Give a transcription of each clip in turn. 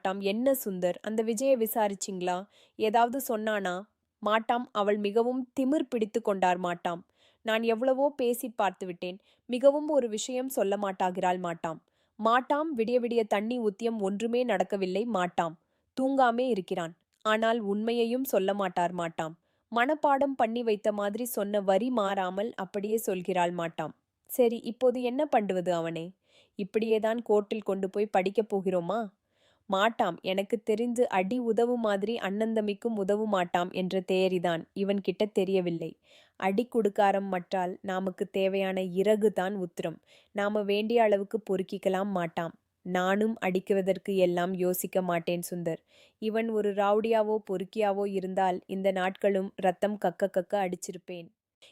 மாட்டாம். என்ன சுந்தர், அந்த விஜய விசாரிச்சிங்களா? ஏதாவது சொன்னானா? மாட்டாம். அவள் மிகவும் திமிர் பிடித்துக் கொண்டார் மாட்டாம். நான் எவ்வளவோ பேசிப் பார்த்து விட்டேன். மிகவும் ஒரு விஷயம் சொல்ல மாட்டாகிறாள் மாட்டாம். மாட்டாம். விடிய விடிய தண்ணி ஊத்தியம் ஒன்றுமே நடக்கவில்லை மாட்டாம். தூங்காமே இருக்கிறான். ஆனால் உண்மையையும் சொல்ல மாட்டார் மாட்டாம். மனப்பாடம் பண்ணி வைத்த மாதிரி சொன்ன வரி மாறாமல் அப்படியே சொல்கிறாள் மாட்டாம். சரி, இப்போது என்ன பண்ணுவது அவனை? இப்படியேதான் கோர்ட்டில் கொண்டு போய் படிக்கப் போகிறோமா? மாட்டாம். எனக்குத் தெரிந்து அடி உதவும் மாதிரி அண்ணந்தம்பிக்கும் உதவ மாட்டாம் என்ற தேரிதான் இவன் கிட்ட தெரியவில்லை. அடி குடுக்காரம் மட்டால் நாமக்குத் தேவையான இறகுதான் உத்திரம். நாம வேண்டிய அளவுக்கு பொறுக்கிக்கலாம் மாட்டாம். நானும் அடிக்குவதற்கு எல்லாம் யோசிக்க மாட்டேன் சுந்தர். இவன் ஒரு ரவுடியாவோ பொறுக்கியாவோ இருந்தால் இந்த நாட்களும் ரத்தம் கக்க கக்க அடிச்சிருப்பேன்.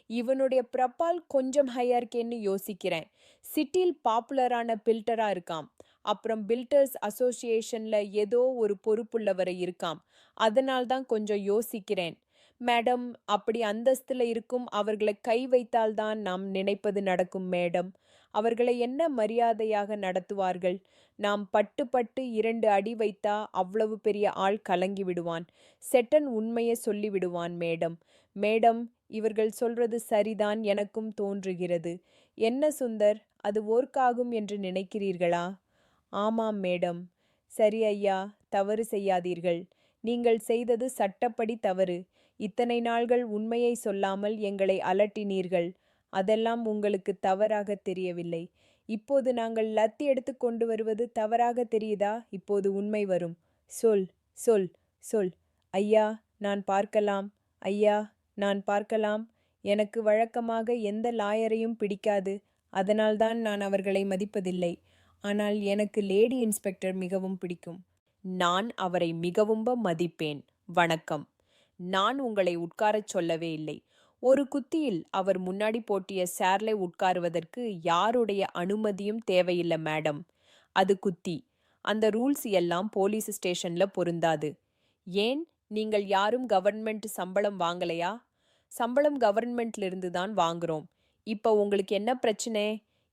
இவனுடைய ப்ரொஃபைல் கொஞ்சம் ஹையா இருக்கேன்னு யோசிக்கிறேன். சிட்டியில் பாப்புலரான பில்டரா இருக்காம். அப்புறம் பில்டர்ஸ் அசோசியேஷன்ல ஏதோ ஒரு பொறுப்புள்ளவரை இருக்காம். அதனால்தான் கொஞ்சம் யோசிக்கிறேன். மேடம், அப்படி அந்தஸ்துல இருக்கும் அவர்களை கை வைத்தால்தான் நாம் நினைப்பது நடக்கும் மேடம். அவர்களை என்ன மரியாதையாக நடத்துவார்கள்? நாம் பட்டு பட்டு 2 அடி வைத்தா அவ்வளவு பெரிய ஆள் கலங்கி விடுவான். செட்டன் உண்மையை சொல்லி விடுவான் மேடம். மேடம், இவர்கள் சொல்றது சரிதான் எனக்கும் தோன்றுகிறது. என்ன சுந்தர், அது ஒர்க் ஆகும் என்று நினைக்கிறீர்களா? ஆமாம் மேடம். சரி ஐயா, தவறு செய்யாதீர்கள். நீங்கள் செய்தது சட்டப்படி தவறு. இத்தனை நாள்கள் உண்மையை சொல்லாமல் எங்களை அலட்டினீர்கள். அதெல்லாம் உங்களுக்கு தவறாக தெரியவில்லை. இப்போது நாங்கள் லத்தி எடுத்து கொண்டு வருவது தவறாக தெரியுதா? இப்போது உண்மை வரும். சொல், சொல், சொல். ஐயா, நான் பார்க்கலாம். ஐயா, நான் பார்க்கலாம். எனக்கு வழக்கமாக எந்த லாயரையும் பிடிக்காது. அதனால்தான் நான் அவர்களை மதிப்பதில்லை. ஆனால் எனக்கு லேடி இன்ஸ்பெக்டர் மிகவும் பிடிக்கும். நான் அவரை மிகவும் மதிப்பேன். வணக்கம். நான் உங்களை உட்காரச் சொல்லவே இல்லை. ஒரு குத்தியில் அவர் முன்னாடி போட்டிய சேர்லை உட்காருவதற்கு யாருடைய அனுமதியும் தேவையில்லை மேடம். அது குத்தி. அந்த ரூல்ஸ் எல்லாம் போலீஸ் ஸ்டேஷன்ல பொருந்தாது. ஏன், நீங்கள் யாரும் கவர்மெண்ட் சம்பளம் வாங்கலையா? சம்பளம் கவர்மெண்ட்ல இருந்து தான் வாங்குறோம். இப்ப உங்களுக்கு என்ன பிரச்சனை?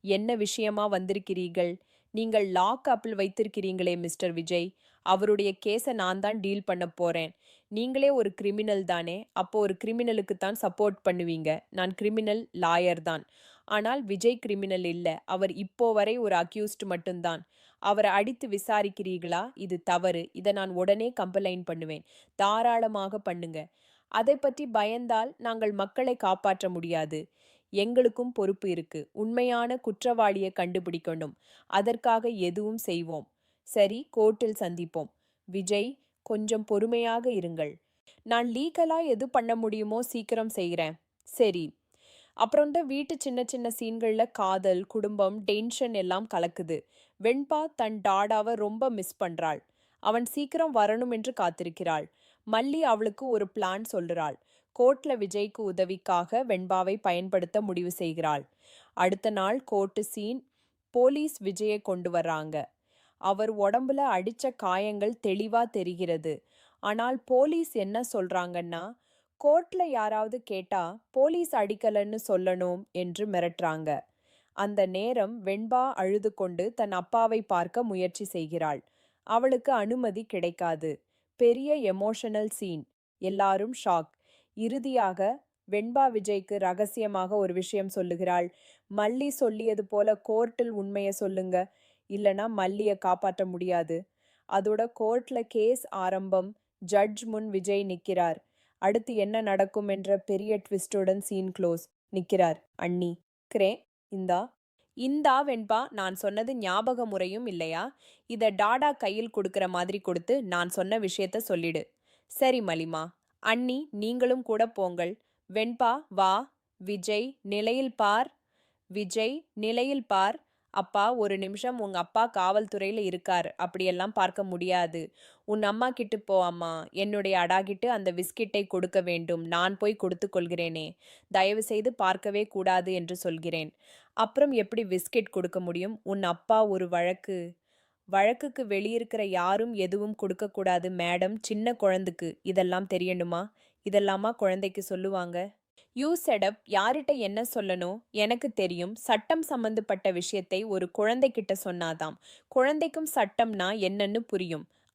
என்ன விஷயமா வந்திருக்கிறீர்கள்? நீங்கள் லாக் அப்பில் வைத்திருக்கிறீங்களே மிஸ்டர் விஜய், அவருடைய கேஸை நான் தான் டீல் பண்ண போறேன். நீங்களே ஒரு கிரிமினல் தானே, அப்போ ஒரு கிரிமினலுக்கு தான் சப்போர்ட் பண்ணுவீங்க. நான் கிரிமினல் லாயர் தான். ஆனால் விஜய் கிரிமினல் இல்ல. அவர் இப்போ வரை ஒரு அக்யூஸ்ட் மட்டும்தான். அவரை அடித்து விசாரிக்கிறீர்களா? இது தவறு. இதை நான் உடனே கம்ப்ளைண்ட் பண்ணுவேன். தாராளமாக பண்ணுங்க. அதை பற்றி பயந்தால் நாங்கள் மக்களை காப்பாற்ற முடியாது. எங்களுக்கும் பொறுப்பு இருக்கு. உண்மையான குற்றவாளியை கண்டுபிடிக்கணும். அதற்காக எதுவும் செய்வோம். சரி, கோர்ட்டில் சந்திப்போம். விஜய், கொஞ்சம் பொறுமையாக இருங்கள். நான் லீகலா எது பண்ண முடியுமோ சீக்கிரம் செய்கிறேன். சரி. அப்புறம்ட வீட்டு சின்ன சின்ன சீன்கள்ல காதல், குடும்பம், டென்ஷன் எல்லாம் கலக்குது. வெண்பா தன் டாடாவை ரொம்ப மிஸ் பண்றாள். அவன் சீக்கிரம் வரணும் என்று காத்திருக்கிறாள். மல்லி அவளுக்கு ஒரு பிளான் சொல்லுறாள். கோர்ட்ல விஜய்க்கு உதவிக்காக வெண்பாவை பயன்படுத்த முடிவு செய்கிறாள். அடுத்த நாள் கோர்ட்டு சீன். போலீஸ் விஜயை கொண்டு வர்றாங்க. அவர் உடம்புல அடிச்ச காயங்கள் தெளிவா தெரிகிறது. ஆனால் போலீஸ் என்ன சொல்றாங்கன்னா, கோர்ட்ல யாராவது கேட்டா போலீஸ் அடிக்கலன்னு சொல்லணும் என்று மிரட்டுறாங்க. அந்த நேரம் வெண்பா அழுது கொண்டு தன் அப்பாவை பார்க்க முயற்சி செய்கிறாள். அவளுக்கு அனுமதி கிடைக்காது. பெரிய எமோஷனல் சீன். எல்லாரும் ஷாக். இறுதியாக வெண்பா விஜய்க்கு ரகசியமாக ஒரு விஷயம் சொல்லுகிறாள். மல்லி சொல்லியது போல கோர்ட்டில் உண்மையை சொல்லுங்க, இல்லனா மல்லிய காப்பாற்ற முடியாது. அதோட கோர்ட்ல கேஸ் ஆரம்பம். ஜட்ஜ் முன் விஜய் நிக்கிறார். அடுத்து என்ன நடக்கும் என்ற பெரிய ட்விஸ்டுடன் சீன் க்ளோஸ். நிக்கிறார். அண்ணி கிரே, இந்தா இந்தா வெண்பா, நான் சொன்னது ஞாபக முறையும் இல்லையா? இத டாடா கையில் கொடுக்கிற மாதிரி கொடுத்து நான் சொன்ன விஷயத்த சொல்லிடு. சரி மலிமா. அண்ணி, நீங்களும் கூட போங்கள். வெண்பா வா. விஜய் நிலையில் பார். விஜய் நிலையில் பார். அப்பா, ஒரு நிமிஷம், உங்க அப்பா காவல்துறையில இருக்கார். அப்படியெல்லாம் பார்க்க முடியாது. உன் அம்மா கிட்ட போ அம்மா. என்னுடைய அடாகிட்டு அந்த பிஸ்கெட்டை கொடுக்க வேண்டும். நான் போய் கொடுத்து கொள்கிறேனே. தயவு செய்து பார்க்கவே கூடாது என்று சொல்கிறேன். அப்புறம் எப்படி பிஸ்கெட் கொடுக்க முடியும்? உன் அப்பா ஒரு வழக்குக்கு வெளியிருக்கிற யாரும் எதுவும் கொடுக்கக்கூடாது மேடம். சின்ன குழந்தைக்கு இதெல்லாம் தெரியணுமா? இதெல்லாமா குழந்தைக்கு சொல்லுவாங்க? யூ செடப். யார்கிட்ட என்ன சொல்லணும்? எனக்கு தெரியும். சட்டம் சம்பந்தப்பட்ட விஷயத்தை ஒரு குழந்தைகிட்ட சொன்னாதாம் குழந்தைக்கும் சட்டம்னா என்னன்னு புரியும்.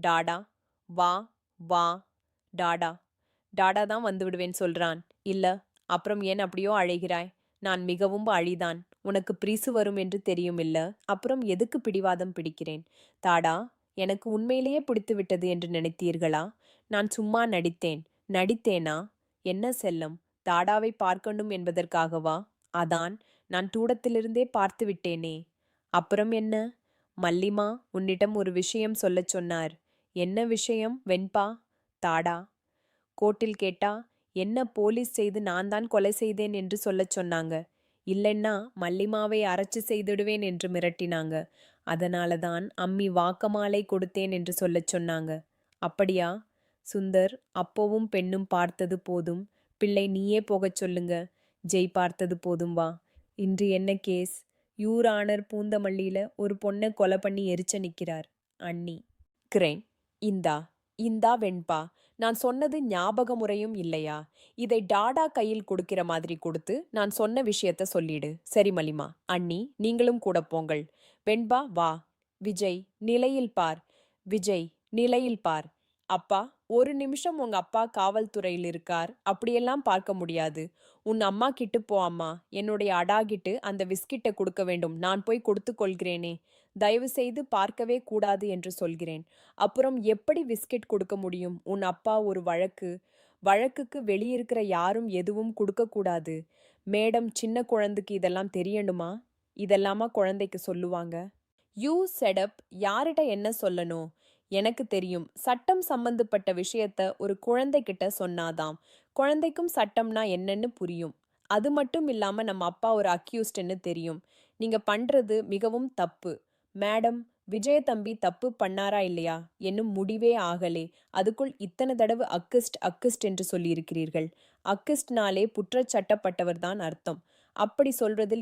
டாடா வா வா டாடா. டாடா தான் வந்து விடுவேன் சொல்றான். இல்ல, அப்புறம் ஏன் அப்படியோ அழைகிறாய்? நான் மிகவும் அழிதான். உனக்கு பிரிசு வரும் என்று தெரியும் இல்ல, அப்புறம் எதுக்கு பிடிவாதம் பிடிக்கிறேன்? தாடா, எனக்கு உண்மையிலேயே பிடித்து விட்டது என்று நினைத்தீர்களா? நான் சும்மா நடித்தேன். நடித்தேனா? என்ன செல்லம், தாடாவை பார்க்கணும் என்பதற்காகவா? அதான், நான் தூடத்திலிருந்தே பார்த்து விட்டேனே. அப்புறம் என்ன? மல்லிமா உன்னிடம் ஒரு விஷயம் சொல்லச் சொன்னார். என்ன விஷயம் வெண்பா? தாடா கோர்ட்டில் கேட்டா, என்ன போலீஸ் செய்து நான் தான் கொலை செய்தேன் என்று சொல்லச் சொன்னாங்க. இல்லைன்னா மல்லிமாவை அரைச்சு செய்திடுவேன் என்று மிரட்டினாங்க. அதனால தான் அம்மி வாக்கமாலை கொடுத்தேன் என்று சொல்லச் சொன்னாங்க. அப்படியா? சுந்தர், அப்போவும் பெண்ணும் பார்த்தது போதும், பிள்ளை நீயே போகச் சொல்லுங்க. ஜெய் பார்த்தது போதும் வா. இன்று என்ன கேஸ்? யூர் ஆனர் பூந்தமல்லியில ஒரு பொண்ணை கொலை பண்ணி எரிச்ச நிற்கிறார். அண்ணி கிரேன். இந்தா இந்தா வெண்பா, நான் சொன்னது ஞாபக முறையும் இல்லையா? இதை டாடா கையில் கொடுக்கிற மாதிரி கொடுத்து நான் சொன்ன விஷயத்த சொல்லிடு. சரி மலிமா. அண்ணி, நீங்களும் கூட போங்கள். வெண்பா வா. விஜய், நிலையில் பார். விஜய், நிலையில் பார். அப்பா, ஒரு நிமிஷம் உங்க அப்பா காவல்துறையில் இருக்கார். அப்படியெல்லாம் பார்க்க முடியாது. உன் அம்மா கிட்டு போ அம்மா. என்னுடைய அடாகிட்டு அந்த விஸ்கிட்டை கொடுக்க வேண்டும். நான் போய் கொடுத்து கொள்கிறேனே. தயவு செய்து பார்க்கவே கூடாது என்று சொல்கிறேன். அப்புறம் எப்படி பிஸ்கெட் கொடுக்க முடியும்? உன் அப்பா ஒரு வழக்குக்கு வெளியிருக்கிற யாரும் எதுவும் கொடுக்கக்கூடாது. மேடம், சின்ன குழந்தைக்கு இதெல்லாம் தெரியணுமா? இதெல்லாமா குழந்தைக்கு சொல்லுவாங்க? யூ செடப், யார்கிட்ட என்ன சொல்லணும்? எனக்கு தெரியும். சட்டம் சம்பந்தப்பட்ட விஷயத்த ஒரு குழந்தைகிட்ட சொன்னாதாம் குழந்தைக்கும் சட்டம்னா என்னன்னு புரியும். அது மட்டும் இல்லாம நம்ம அப்பா ஒரு அக்யூஸ்ட்னு தெரியும். நீங்க பண்றது மிகவும் தப்பு. மேடம், விஜய தம்பி தப்பு பண்ணாரா இல்லையா என்னும் முடிவே ஆகலே. அதுக்குள் இத்தனை தடவை அக்கிஸ்ட் அக்கிஸ்ட் என்று சொல்லியிருக்கிறீர்கள். அக்கிஸ்ட்னாலே புற்றச்சட்டப்பட்டவர் தான் அர்த்தம். அப்படி சொல்றதில்